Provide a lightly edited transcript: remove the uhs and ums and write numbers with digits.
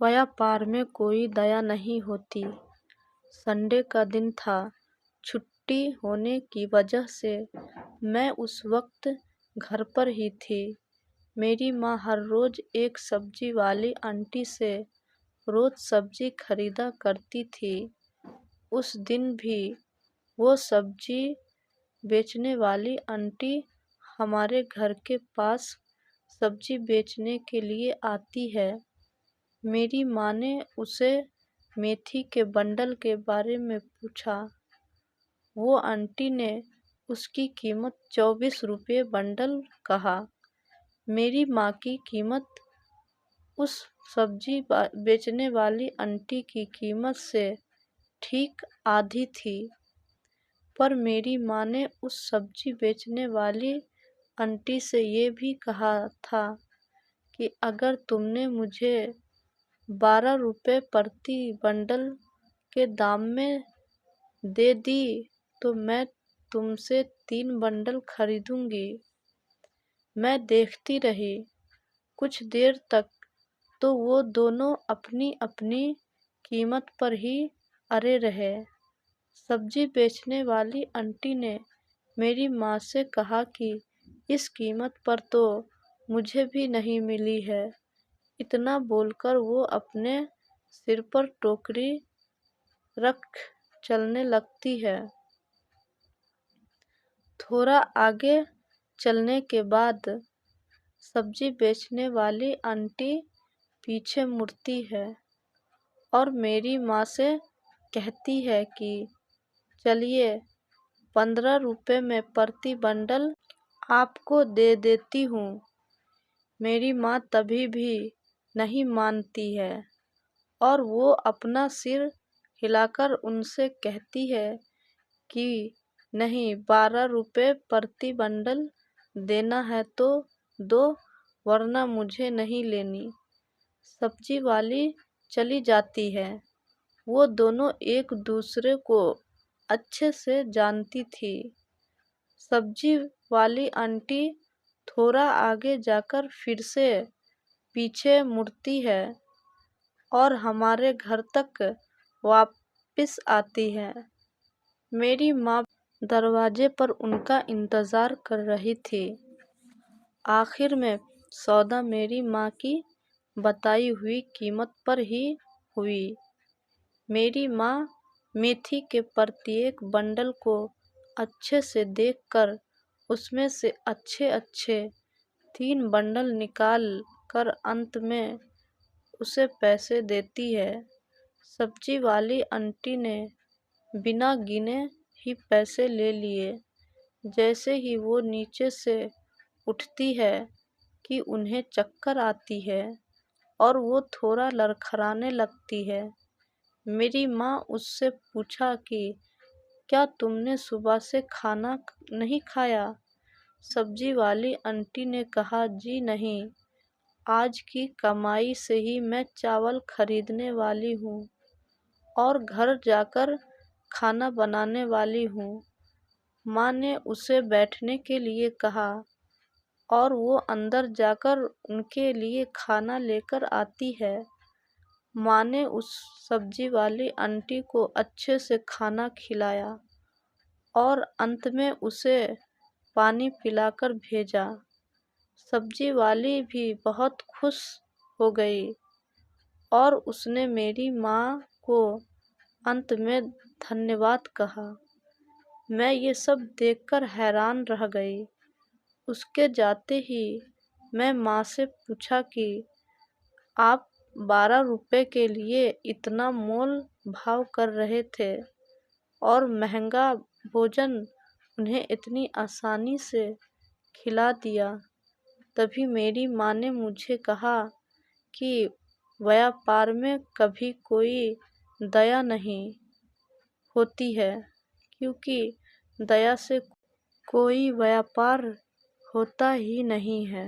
व्यापार में कोई दया नहीं होती। संडे का दिन था। छुट्टी होने की वजह से मैं उस वक्त घर पर ही थी। मेरी माँ हर रोज एक सब्जी वाली आंटी से रोज सब्जी खरीदा करती थी। उस दिन भी वो सब्जी बेचने वाली आंटी हमारे घर के पास सब्जी बेचने के लिए आती है। मेरी माँ ने उसे मेथी के बंडल के बारे में पूछा। वो आंटी ने उसकी कीमत 24 रुपये बंडल कहा। मेरी माँ की कीमत उस सब्जी बेचने वाली आंटी की कीमत से ठीक आधी थी, पर मेरी माँ ने उस सब्जी बेचने वाली आंटी से ये भी कहा था कि अगर तुमने मुझे 12 रुपये प्रति बंडल के दाम में दे दी तो मैं तुमसे 3 बंडल खरीदूंगी। मैं देखती रही। कुछ देर तक तो वो दोनों अपनी अपनी कीमत पर ही अड़े रहे। सब्जी बेचने वाली आंटी ने मेरी माँ से कहा कि इस कीमत पर तो मुझे भी नहीं मिली है। इतना बोलकर वो अपने सिर पर टोकरी रख चलने लगती है। थोड़ा आगे चलने के बाद सब्जी बेचने वाली आंटी पीछे मुड़ती है और मेरी माँ से कहती है कि चलिए 15 रुपये में प्रति बंडल आपको दे देती हूँ। मेरी माँ तभी भी नहीं मानती है और वो अपना सिर हिलाकर उनसे कहती है कि नहीं, 12 रुपये प्रति बंडल देना है तो दो, वरना मुझे नहीं लेनी। सब्जी वाली चली जाती है। वो दोनों एक दूसरे को अच्छे से जानती थी। सब्जी वाली आंटी थोड़ा आगे जाकर फिर से पीछे मुड़ती है और हमारे घर तक वापस आती है। मेरी माँ दरवाजे पर उनका इंतज़ार कर रही थी। आखिर में सौदा मेरी माँ की बताई हुई कीमत पर ही हुई। मेरी माँ मेथी के प्रत्येक बंडल को अच्छे से देखकर उसमें से अच्छे अच्छे 3 बंडल निकाल कर अंत में उसे पैसे देती है। सब्जी वाली आंटी ने बिना गिने ही पैसे ले लिए। जैसे ही वो नीचे से उठती है कि उन्हें चक्कर आती है और वो थोड़ा लड़खड़ाने लगती है। मेरी माँ उससे पूछा कि क्या तुमने सुबह से खाना नहीं खाया? सब्जी वाली आंटी ने कहा, जी नहीं, आज की कमाई से ही मैं चावल खरीदने वाली हूँ और घर जाकर खाना बनाने वाली हूँ। माँ ने उसे बैठने के लिए कहा और वो अंदर जाकर उनके लिए खाना लेकर आती है। माँ ने उस सब्जी वाली आंटी को अच्छे से खाना खिलाया और अंत में उसे पानी पिलाकर भेजा। सब्जी वाली भी बहुत खुश हो गई और उसने मेरी माँ को अंत में धन्यवाद कहा। मैं ये सब देखकर हैरान रह गई। उसके जाते ही मैं माँ से पूछा कि आप 12 रुपये के लिए इतना मोल भाव कर रहे थे और महंगा भोजन उन्हें इतनी आसानी से खिला दिया। तभी मेरी माँ ने मुझे कहा कि व्यापार में कभी कोई दया नहीं होती है, क्योंकि दया से कोई व्यापार होता ही नहीं है।